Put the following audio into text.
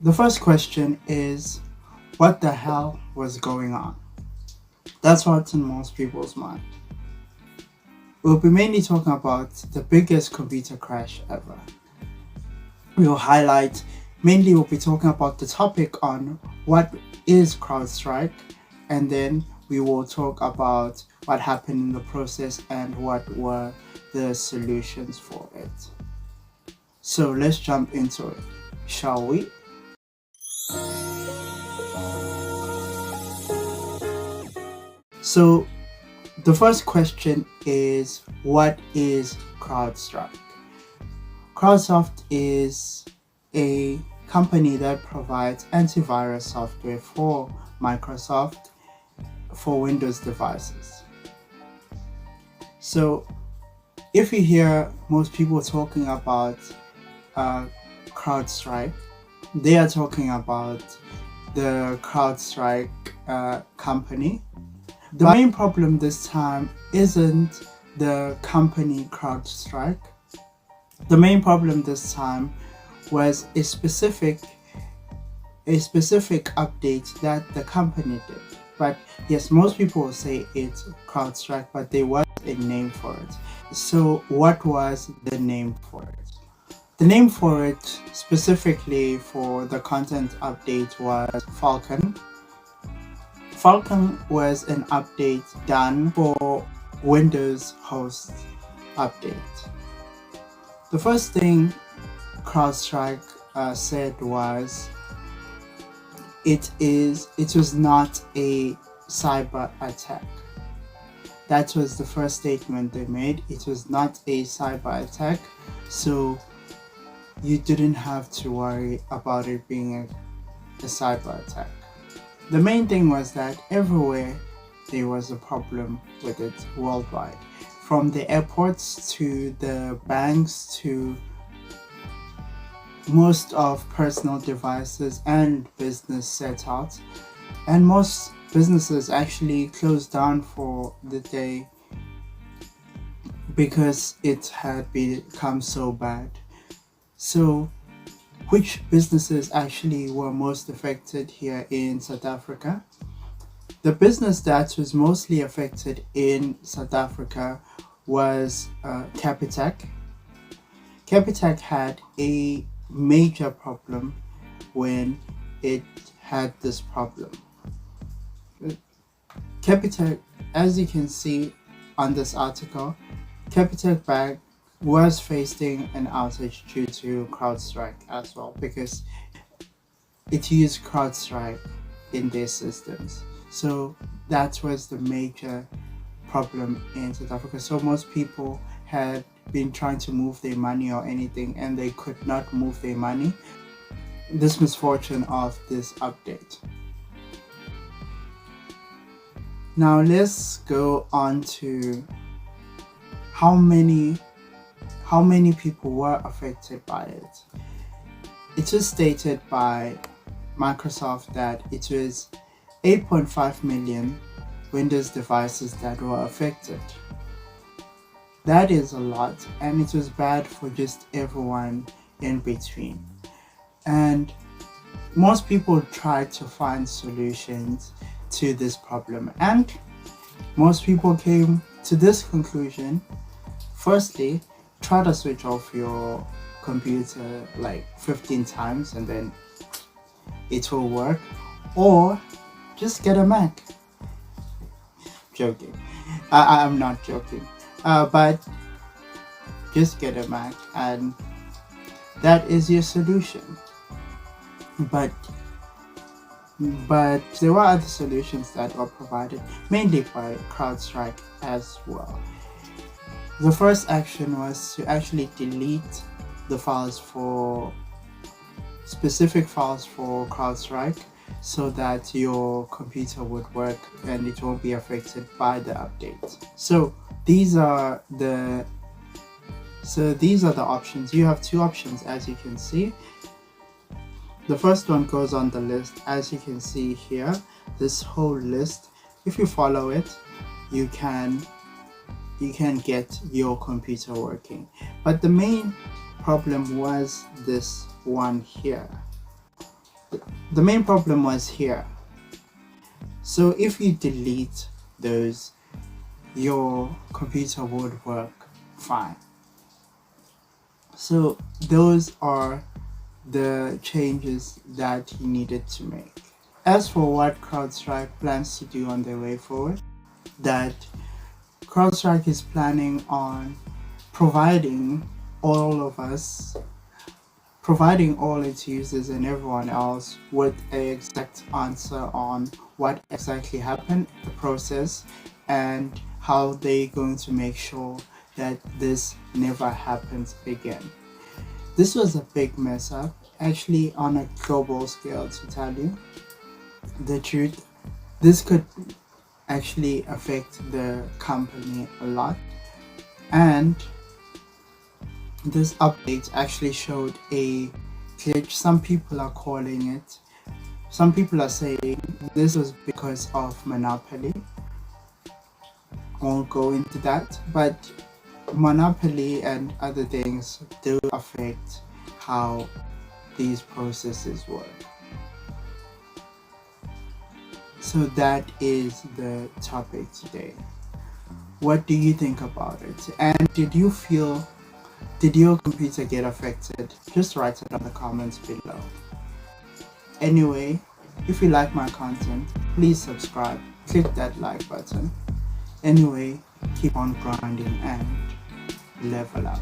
The first question is, what the hell was going on? That's what's in most people's mind. We'll be mainly talking about the biggest computer crash ever. We'll highlight, mainly we'll be talking about the topic on what is CrowdStrike, and then we will talk about what happened in the process and what were the solutions for it. So let's jump into it, shall we? So the first question is, what is CrowdStrike? CrowdSoft is a company that provides antivirus software for Microsoft for Windows devices. So if you hear most people talking about CrowdStrike, they are talking about the CrowdStrike company. The main problem this time isn't the company CrowdStrike. The main problem this time was a specific update that the company did. But yes, most people will say it's CrowdStrike, but there was a name for it. So what was the name for it? The name for it specifically for the content update was Falcon. Falcon was an update done for Windows host update. The first thing CrowdStrike said was it was not a cyber attack. That was the first statement they made. It was not a cyber attack, so you didn't have to worry about it being a cyber attack. The main thing was that everywhere there was a problem with it worldwide, from the airports to the banks to most of personal devices and business setups, and most businesses actually closed down for the day because it had become so bad. So which businesses actually were most affected here in South Africa? The business that was mostly affected in South Africa was Capitec. Capitec had a major problem when it had this problem. Capitec, as you can see on this article, Capitec Bank was facing an outage due to CrowdStrike as well, because it used CrowdStrike in their systems. So that was the major problem in South Africa. So most people had been trying to move their money or anything, and they could not move their money. This misfortune of this update. Now let's go on to how many people were affected by it. It was stated by Microsoft that it was 8.5 million Windows devices that were affected. That is a lot, and it was bad for just everyone in between. And most people tried to find solutions to this problem, and most people came to this conclusion. Firstly, try to switch off your computer like 15 times and then it will work, or just get a Mac. Joking. I'm not joking. But just get a Mac and that is your solution. But there were other solutions that were provided, mainly by CrowdStrike as well. The first action was to actually delete the files for specific files for CrowdStrike so that your computer would work and it won't be affected by the update. So these are the options. You have two options, as you can see. The first one goes on the list, as you can see here. This whole list, if you follow it, you can get your computer working. But the main problem was this one here. The main problem was here. So if you delete those, your computer would work fine. So those are the changes that he needed to make. As for what CrowdStrike plans to do on their way forward, that CrowdStrike is planning on providing all its users and everyone else with an exact answer on what exactly happened, the process, and how they're going to make sure that this never happens again. This was a big mess up, actually, on a global scale, to tell you the truth. This could actually affect the company a lot, and this update actually showed a glitch. Some people are calling it, some people are saying this was because of monopoly. I won't go into that, but monopoly and other things do affect how these processes work. So that is the topic today. What do you think about it? And did your computer get affected? Just write it in the comments below. Anyway, if you like my content, please subscribe, click that like button. Anyway, keep on grinding and level up.